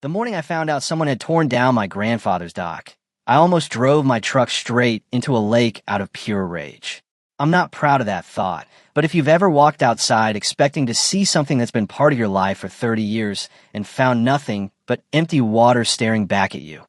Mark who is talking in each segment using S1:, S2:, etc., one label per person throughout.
S1: The morning I found out someone had torn down my grandfather's dock, I almost drove my truck straight into a lake out of pure rage. I'm not proud of that thought, but if you've ever walked outside expecting to see something that's been part of your life for 30 years and found nothing but empty water staring back at you,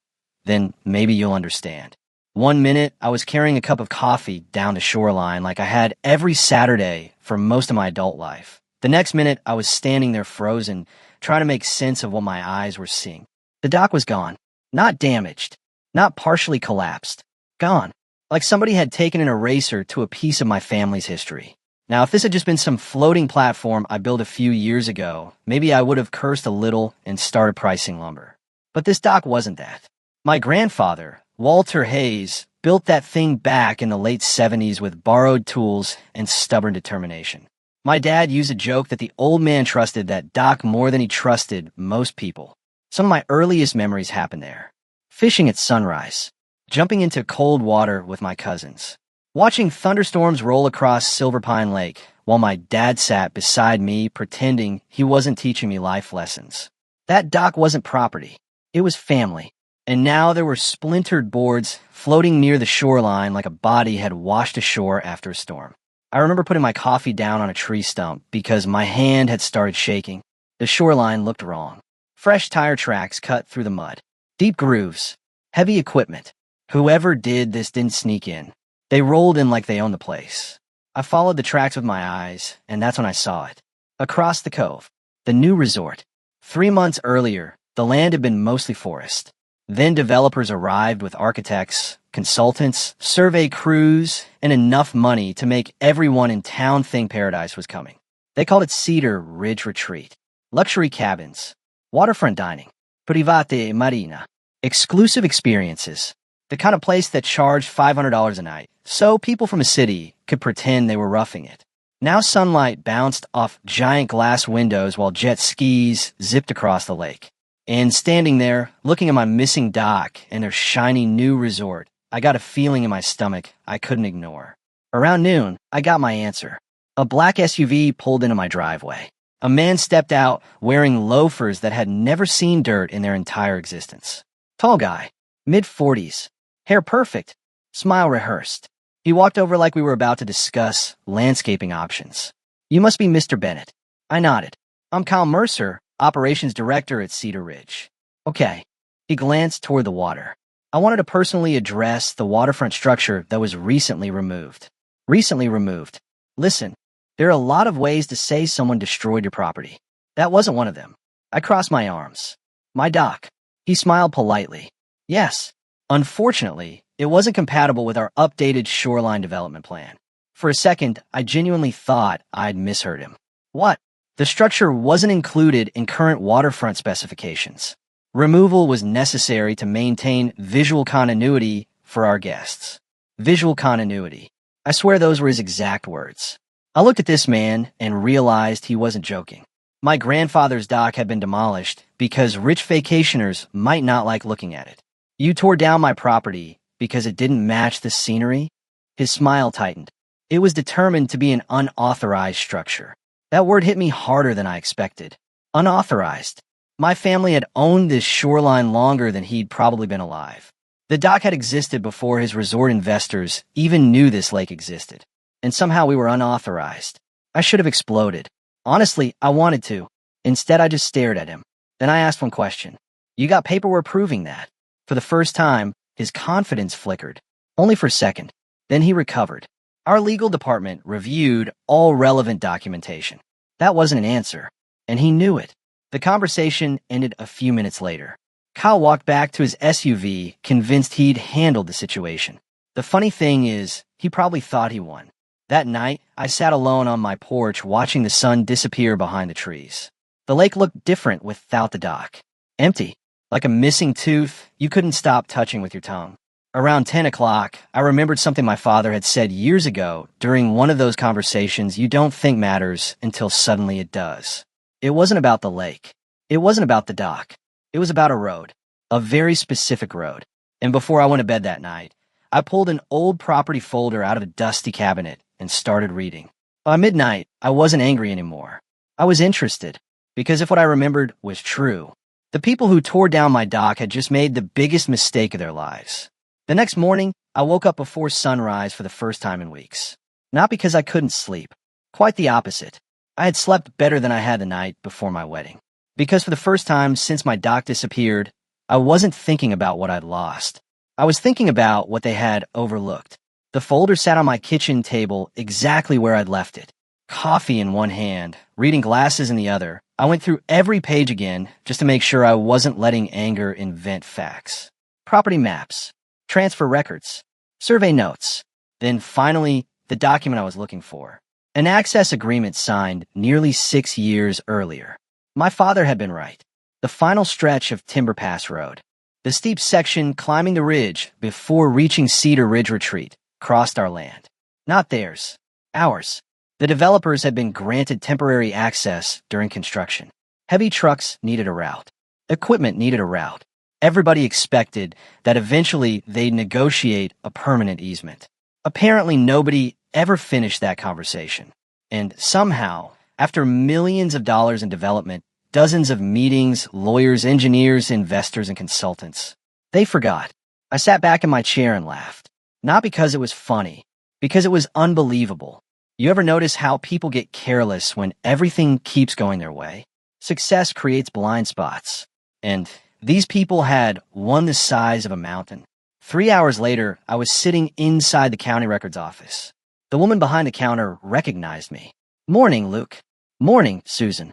S1: then maybe you'll understand. One minute, I was carrying a cup of coffee down the shoreline like I had every Saturday for most of my adult life. The next minute, I was standing there frozen, trying to make sense of what my eyes were seeing. The dock was gone. Not damaged. Not partially collapsed. Gone. Like somebody had taken an eraser to a piece of my family's history. Now, if this had just been some floating platform I built a few years ago, maybe I would have cursed a little and started pricing lumber. But this dock wasn't that. My grandfather, Walter Hayes, built that thing back in the late 70s with borrowed tools and stubborn determination. My dad used a joke that the old man trusted that dock more than he trusted most people. Some of my earliest memories happened there. Fishing at sunrise, jumping into cold water with my cousins, watching thunderstorms roll across Silver Pine Lake while my dad sat beside me pretending he wasn't teaching me life lessons. That dock wasn't property. It was family. And now there were splintered boards floating near the shoreline like a body had washed ashore after a storm. I remember putting my coffee down on a tree stump because my hand had started shaking. The shoreline looked wrong. Fresh tire tracks cut through the mud. Deep grooves. Heavy equipment. Whoever did this didn't sneak in. They rolled in like they owned the place. I followed the tracks with my eyes, and that's when I saw it. Across the cove. The new resort. 3 months earlier, the land had been mostly forest. Then developers arrived with architects, consultants, survey crews, and enough money to make everyone in town think paradise was coming. They called it Cedar Ridge Retreat. Luxury cabins, waterfront dining, private marina, exclusive experiences, the kind of place that charged $500 a night, so people from a city could pretend they were roughing it. Now sunlight bounced off giant glass windows while jet skis zipped across the lake. And standing there, looking at my missing dock and their shiny new resort, I got a feeling in my stomach I couldn't ignore. Around noon, I got my answer. A black SUV pulled into my driveway. A man stepped out wearing loafers that had never seen dirt in their entire existence. Tall guy, mid-40s, hair perfect, smile rehearsed. He walked over like we were about to discuss landscaping options. "You must be Mr. Bennett." I nodded. "I'm Kyle Mercer, Operations Director at Cedar Ridge." "Okay." He glanced toward the water. "I wanted to personally address the waterfront structure that was recently removed." Recently removed. Listen, there are a lot of ways to say someone destroyed your property. That wasn't one of them. I crossed my arms. "My dock." He smiled politely. "Yes. Unfortunately, it wasn't compatible with our updated shoreline development plan." For a second, I genuinely thought I'd misheard him. "What?" "The structure wasn't included in current waterfront specifications. Removal was necessary to maintain visual continuity for our guests." Visual continuity. I swear those were his exact words. I looked at this man and realized he wasn't joking. My grandfather's dock had been demolished because rich vacationers might not like looking at it. "You tore down my property because it didn't match the scenery?" His smile tightened. It was determined to be an unauthorized structure. That word hit me harder than I expected. Unauthorized. My family had owned this shoreline longer than he'd probably been alive. The dock had existed before his resort investors even knew this lake existed. And somehow we were unauthorized. I should have exploded. Honestly, I wanted to. Instead, I just stared at him. Then I asked one question. "You got paperwork proving that?" For the first time, his confidence flickered. Only for a second. Then he recovered. "Our legal department reviewed all relevant documentation." That wasn't an answer, and he knew it. The conversation ended a few minutes later. Kyle walked back to his SUV, convinced he'd handled the situation. The funny thing is, he probably thought he won. That night, I sat alone on my porch watching the sun disappear behind the trees. The lake looked different without the dock. Empty. Like a missing tooth you couldn't stop touching with your tongue. Around 10 o'clock, I remembered something my father had said years ago during one of those conversations you don't think matters until suddenly it does. It wasn't about the lake. It wasn't about the dock. It was about a road. A very specific road. And before I went to bed that night, I pulled an old property folder out of a dusty cabinet and started reading. By midnight, I wasn't angry anymore. I was interested, because if what I remembered was true, The people who tore down my dock had just made the biggest mistake of their lives. The next morning, I woke up before sunrise for the first time in weeks. Not because I couldn't sleep. Quite the opposite. I had slept better than I had the night before my wedding. Because for the first time since my dock disappeared, I wasn't thinking about what I'd lost. I was thinking about what they had overlooked. The folder sat on my kitchen table exactly where I'd left it. Coffee in one hand, reading glasses in the other. I went through every page again just to make sure I wasn't letting anger invent facts. Property maps, transfer records, survey notes. Then finally, the document I was looking for. An access agreement signed nearly 6 years earlier. My father had been right. The final stretch of Timber Pass Road. The steep section climbing the ridge before reaching Cedar Ridge Retreat crossed our land. Not theirs. Ours. The developers had been granted temporary access during construction. Heavy trucks needed a route. Equipment needed a route. Everybody expected that eventually they'd negotiate a permanent easement. Apparently nobody ever finished that conversation. And somehow, after millions of dollars in development, dozens of meetings, lawyers, engineers, investors, and consultants, they forgot. I sat back in my chair and laughed. Not because it was funny, because it was unbelievable. You ever notice how people get careless when everything keeps going their way? Success creates blind spots. And these people had one the size of a mountain. 3 hours later, I was sitting inside the county records office. The woman behind the counter recognized me. "Morning, Luke." "Morning, Susan.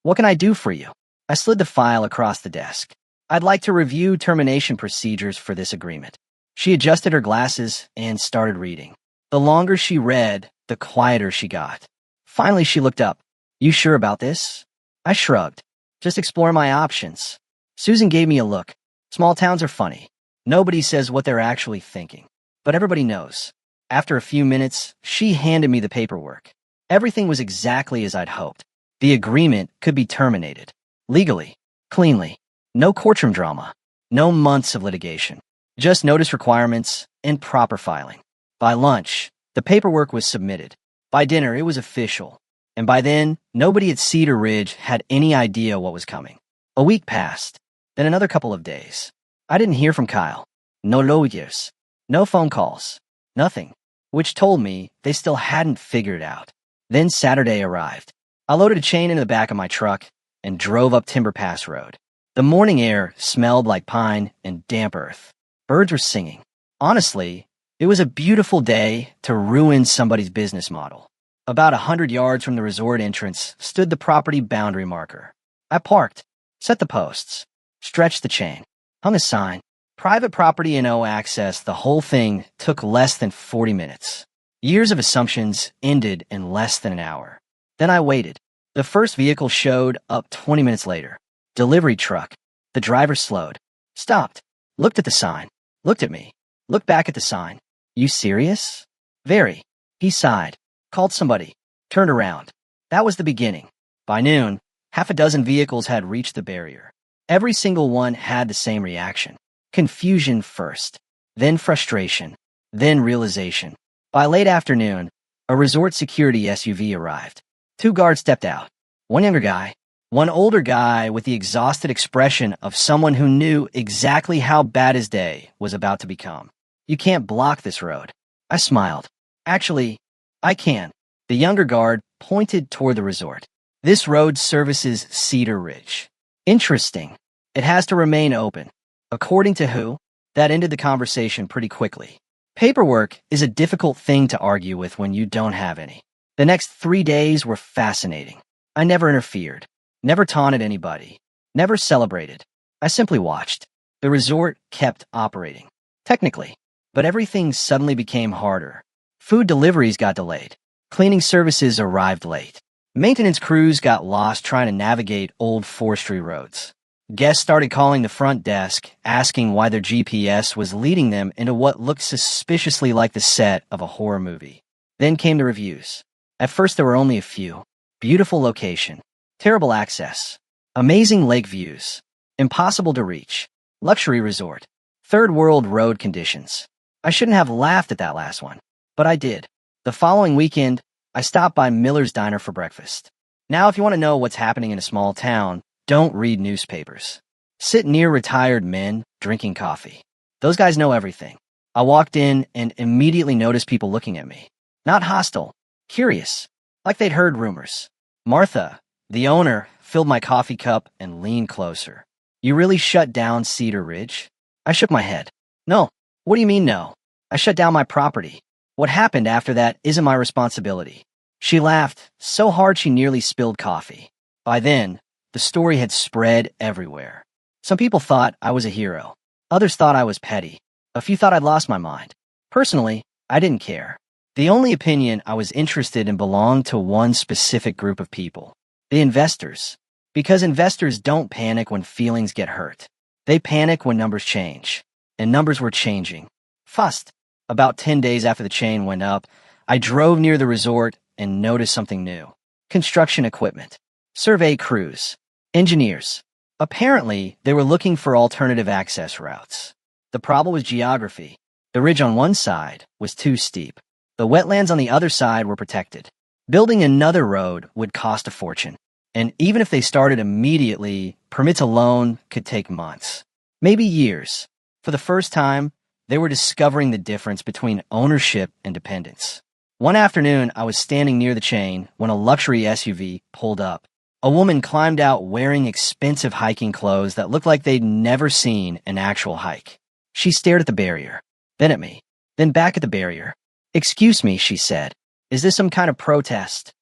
S1: What can I do for you?" I slid the file across the desk. "I'd like to review termination procedures for this agreement." She adjusted her glasses and started reading. The longer she read, the quieter she got. Finally, she looked up. "You sure about this?" I shrugged. "Just explore my options." Susan gave me a look. Small towns are funny. Nobody says what they're actually thinking. But everybody knows. After a few minutes, she handed me the paperwork. Everything was exactly as I'd hoped. The agreement could be terminated. Legally. Cleanly. No courtroom drama. No months of litigation. Just notice requirements and proper filing. By lunch, the paperwork was submitted. By dinner, it was official. And by then, nobody at Cedar Ridge had any idea what was coming. A week passed. Then another couple of days. I didn't hear from Kyle. No lawyers. No phone calls. Nothing. Which told me they still hadn't figured it out. Then Saturday arrived. I loaded a chain into the back of my truck and drove up Timber Pass Road. The morning air smelled like pine and damp earth. Birds were singing. Honestly, it was a beautiful day to ruin somebody's business model. About 100 yards from the resort entrance stood the property boundary marker. I parked, set the posts, stretched the chain, hung a sign. Private property and no access. The whole thing took less than 40 minutes. Years of assumptions ended in less than an hour. Then I waited. The first vehicle showed up 20 minutes later. Delivery truck. The driver slowed, stopped, looked at the sign, looked at me, looked back at the sign. "You serious?" "Very." He sighed, called somebody, turned around. That was the beginning. By noon, half a dozen vehicles had reached the barrier. Every single one had the same reaction. Confusion first, then frustration, then realization. By late afternoon, a resort security SUV arrived. 2 guards stepped out. One younger guy, one older guy with the exhausted expression of someone who knew exactly how bad his day was about to become. "You can't block this road." I smiled. "Actually, I can." The younger guard pointed toward the resort. "This road services Cedar Ridge." "Interesting. It has to remain open." "According to who?" That ended the conversation pretty quickly. Paperwork is a difficult thing to argue with when you don't have any. The next 3 days were fascinating. I never interfered, never taunted anybody, never celebrated. I simply watched. The resort kept operating. Technically. But everything suddenly became harder. Food deliveries got delayed. Cleaning services arrived late. Maintenance crews got lost trying to navigate old forestry roads. Guests started calling the front desk, asking why their GPS was leading them into what looked suspiciously like the set of a horror movie. Then came the reviews. At first there were only a few. Beautiful location. Terrible access. Amazing lake views. Impossible to reach. Luxury resort. Third world road conditions. I shouldn't have laughed at that last one, but I did. The following weekend, I stopped by Miller's Diner for breakfast. Now, if you want to know what's happening in a small town, don't read newspapers. sit near retired men drinking coffee. Those guys know everything. I walked in and immediately noticed people looking at me. Not hostile, curious, like they'd heard rumors. Martha, the owner, filled my coffee cup and leaned closer. You really shut down Cedar Ridge? I shook my head. No. What do you mean no? I shut down my property. What happened after that isn't my responsibility. She laughed so hard she nearly spilled coffee. By then, the story had spread everywhere. Some people thought I was a hero. Others thought I was petty. A few thought I'd lost my mind. Personally, I didn't care. The only opinion I was interested in belonged to one specific group of people. The investors. Because investors don't panic when feelings get hurt. They panic when numbers change. And numbers were changing. Fast. About 10 days after the chain went up, I drove near the resort and noticed something new. Construction equipment. Survey crews. Engineers. Apparently, they were looking for alternative access routes. The problem was geography. The ridge on one side was too steep. The wetlands on the other side were protected. Building another road would cost a fortune. And even if they started immediately, permits alone could take months. Maybe years. For the first time, they were discovering the difference between ownership and dependence. One afternoon, I was standing near the chain when a luxury SUV pulled up. A woman climbed out wearing expensive hiking clothes that looked like they'd never seen an actual hike. She stared at the barrier, then at me, then back at the barrier. "Excuse me," she said. "Is this some kind of protest?"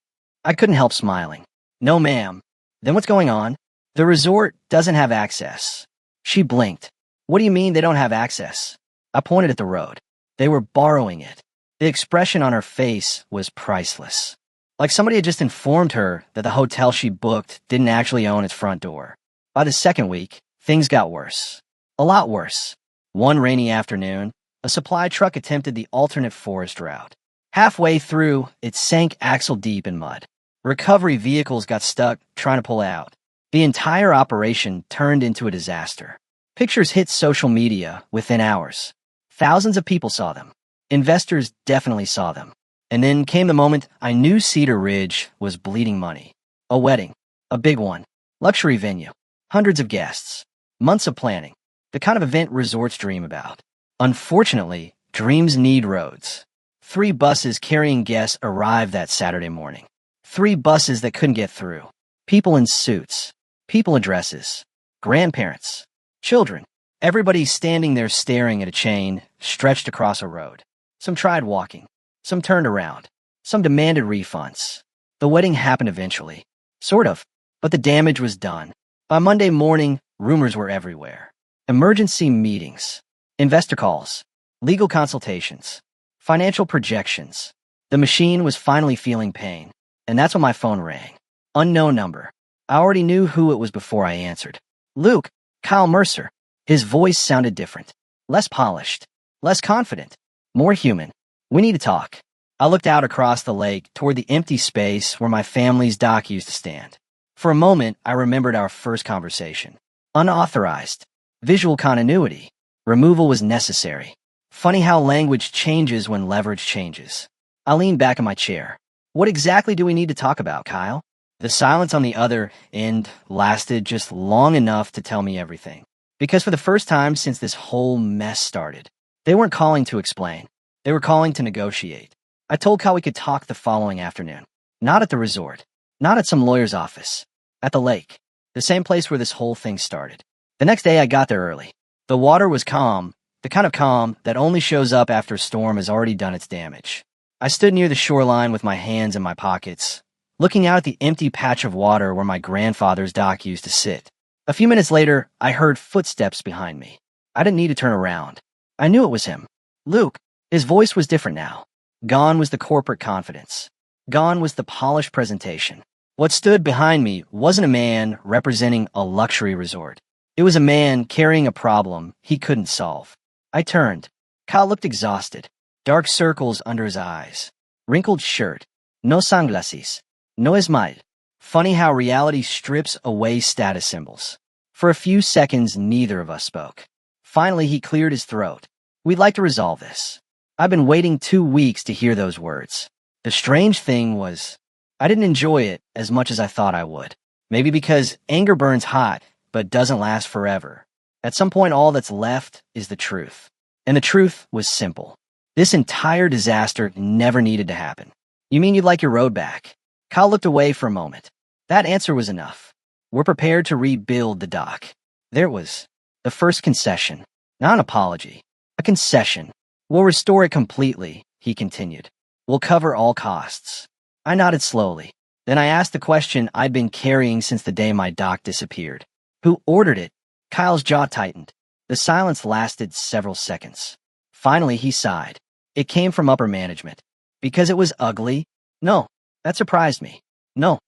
S1: I couldn't help smiling. "No, ma'am." "Then what's going on?" "The resort doesn't have access." She blinked. "What do you mean they don't have access?" I pointed at the road. They were borrowing it. The expression on her face was priceless. Like somebody had just informed her that the hotel she booked didn't actually own its front door. By the second week, things got worse. A lot worse. One rainy afternoon, a supply truck attempted the alternate forest route. Halfway through, it sank axle deep in mud. Recovery vehicles got stuck trying to pull out. The entire operation turned into a disaster. Pictures hit social media within hours. Thousands of people saw them. Investors definitely saw them. And then came the moment I knew Cedar Ridge was bleeding money. A wedding. A big one. Luxury venue. Hundreds of guests. Months of planning. The kind of event resorts dream about. Unfortunately, dreams need roads. 3 buses carrying guests arrived that Saturday morning. 3 buses that couldn't get through. People in suits. People in dresses. Grandparents. Children. Everybody standing there staring at a chain stretched across a road. Some tried walking. Some turned around. Some demanded refunds. The wedding happened eventually. Sort of. But the damage was done. By Monday morning, rumors were everywhere. Emergency meetings. Investor calls. Legal consultations. Financial projections. The machine was finally feeling pain. And that's when my phone rang. Unknown number. I already knew who it was before I answered. "Luke, Kyle Mercer." His voice sounded different. Less polished. Less confident. More human. "We need to talk." I looked out across the lake toward the empty space where my family's dock used to stand. For a moment, I remembered our first conversation. Unauthorized. Visual continuity. Removal was necessary. Funny how language changes when leverage changes. I leaned back in my chair. "What exactly do we need to talk about, Kyle?" The silence on the other end lasted just long enough to tell me everything. Because for the first time since this whole mess started, they weren't calling to explain. They were calling to negotiate. I told Kyle we could talk the following afternoon. Not at the resort. Not at some lawyer's office. At the lake. The same place where this whole thing started. The next day I got there early. The water was calm, the kind of calm that only shows up after a storm has already done its damage. I stood near the shoreline with my hands in my pockets, looking out at the empty patch of water where my grandfather's dock used to sit. A few minutes later, I heard footsteps behind me. I didn't need to turn around. I knew it was him. Luke. His voice was different now. Gone was the corporate confidence. Gone was the polished presentation. What stood behind me wasn't a man representing a luxury resort. It was a man carrying a problem he couldn't solve. I turned. Kyle looked exhausted. Dark circles under his eyes. Wrinkled shirt. No sunglasses. No smile. Funny how reality strips away status symbols. For a few seconds, neither of us spoke. Finally, he cleared his throat. "We'd like to resolve this." I've been waiting 2 weeks to hear those words. The strange thing was, I didn't enjoy it as much as I thought I would. Maybe because anger burns hot, but doesn't last forever. At some point, all that's left is the truth. And the truth was simple. This entire disaster never needed to happen. You mean you'd like your road back? Kyle looked away for a moment. That answer was enough. We're prepared to rebuild the dock. There it was. The first concession. Not an apology. A concession. We'll restore it completely, he continued. We'll cover all costs. I nodded slowly. Then I asked the question I'd been carrying since the day my dock disappeared. Who ordered it? Kyle's jaw tightened. The silence lasted several seconds. Finally, he sighed. It came from upper management. Because it was ugly? No. That surprised me. No.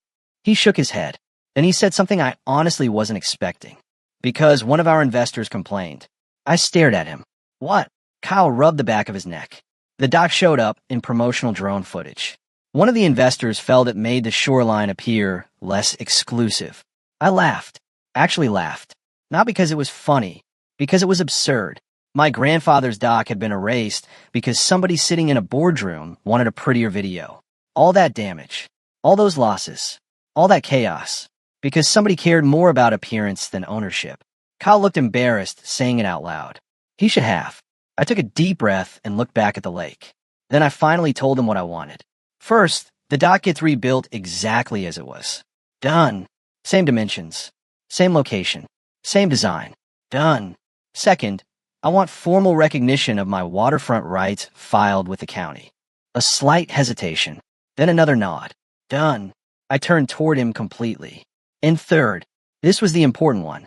S1: He shook his head. Then he said something I honestly wasn't expecting. Because one of our investors complained. I stared at him. What? Kyle rubbed the back of his neck. The dock showed up in promotional drone footage. One of the investors felt it made the shoreline appear less exclusive. I laughed. Actually laughed. Not because it was funny. Because it was absurd. My grandfather's dock had been erased because somebody sitting in a boardroom wanted a prettier video. All that damage. All those losses. All that chaos. Because somebody cared more about appearance than ownership. Kyle looked embarrassed saying it out loud. He should have. I took a deep breath and looked back at the lake. Then I finally told him what I wanted. First, the dock gets rebuilt exactly as it was. Done. Same dimensions. Same location. Same design. Done. Second, I want formal recognition of my waterfront rights filed with the county. A slight hesitation. Then another nod. Done. I turned toward him completely. And third, this was the important one.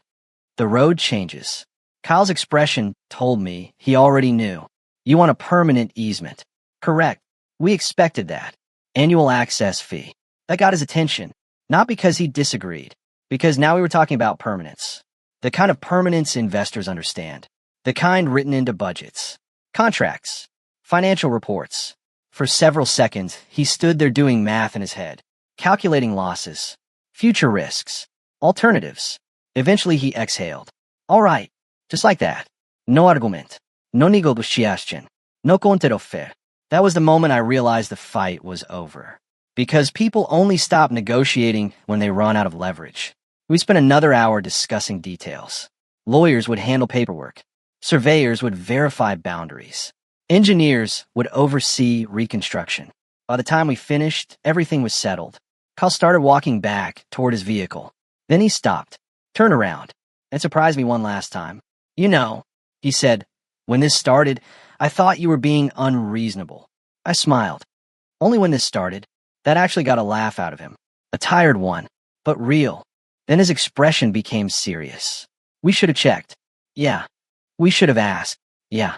S1: The road changes. Kyle's expression told me he already knew. You want a permanent easement. Correct. We expected that. Annual access fee. That got his attention. Not because he disagreed. Because now we were talking about permanence. The kind of permanence investors understand. The kind written into budgets. Contracts. Financial reports. For several seconds, he stood there doing math in his head. Calculating losses. Future risks. Alternatives. Eventually he exhaled. All right. Just like that. No argument. No negociation. No counteroffer. That was the moment I realized the fight was over. Because people only stop negotiating when they run out of leverage. We spent another hour discussing details. Lawyers would handle paperwork. Surveyors would verify boundaries. Engineers would oversee reconstruction. By the time we finished, everything was settled. Kyle started walking back toward his vehicle. Then he stopped, turned around, and surprised me one last time. You know, he said, when this started, I thought you were being unreasonable. I smiled. Only when this started. That actually got a laugh out of him. A tired one, but real. Then his expression became serious. We should have checked. Yeah. We should have asked. Yeah.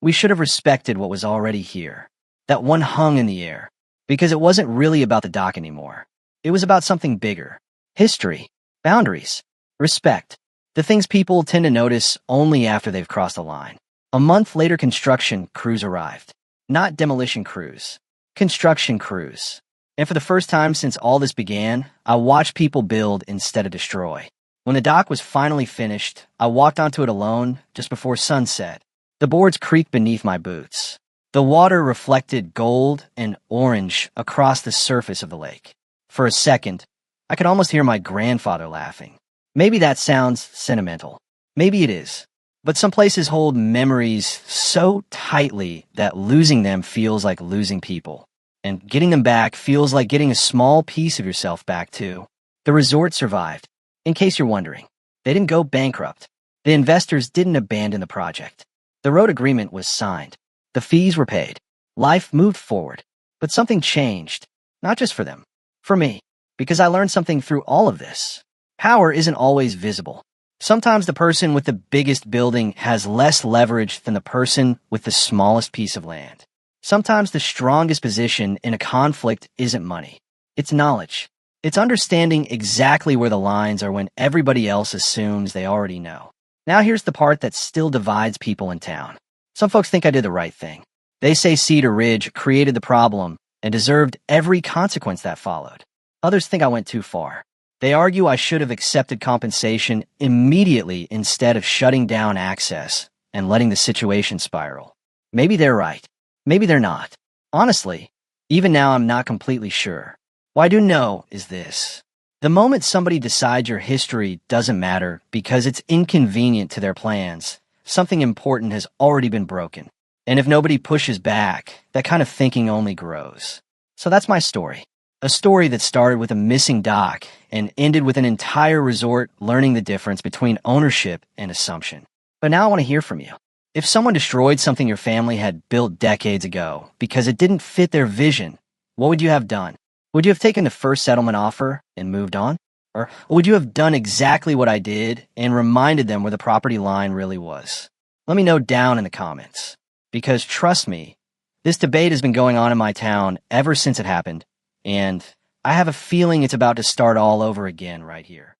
S1: We should have respected what was already here. That one hung in the air. Because it wasn't really about the dock anymore. It was about something bigger. History. Boundaries. Respect. The things people tend to notice only after they've crossed the line. A month later, construction crews arrived. Not demolition crews. Construction crews. And for the first time since all this began, I watched people build instead of destroy. When the dock was finally finished, I walked onto it alone just before sunset. The boards creaked beneath my boots. The water reflected gold and orange across the surface of the lake. For a second, I could almost hear my grandfather laughing. Maybe that sounds sentimental. Maybe it is. But some places hold memories so tightly that losing them feels like losing people. And getting them back feels like getting a small piece of yourself back, too. The resort survived. In case you're wondering, they didn't go bankrupt. The investors didn't abandon the project. The road agreement was signed. The fees were paid. Life moved forward. But something changed. Not just for them. For me. Because I learned something through all of this. Power isn't always visible. Sometimes the person with the biggest building has less leverage than the person with the smallest piece of land. Sometimes the strongest position in a conflict isn't money. It's knowledge. It's understanding exactly where the lines are when everybody else assumes they already know. Now here's the part that still divides people in town. Some folks think I did the right thing. They say Cedar Ridge created the problem and deserved every consequence that followed. Others think I went too far. They argue I should have accepted compensation immediately instead of shutting down access and letting the situation spiral. Maybe they're right. Maybe they're not. Honestly, even now I'm not completely sure. What I do know is this. The moment somebody decides your history doesn't matter because it's inconvenient to their plans, something important has already been broken. And if nobody pushes back, that kind of thinking only grows. So that's my story. A story that started with a missing dock and ended with an entire resort learning the difference between ownership and assumption. But now I want to hear from you. If someone destroyed something your family had built decades ago because it didn't fit their vision, what would you have done? Would you have taken the first settlement offer and moved on? Or would you have done exactly what I did and reminded them where the property line really was? Let me know down in the comments. Because trust me, this debate has been going on in my town ever since it happened, and I have a feeling it's about to start all over again right here.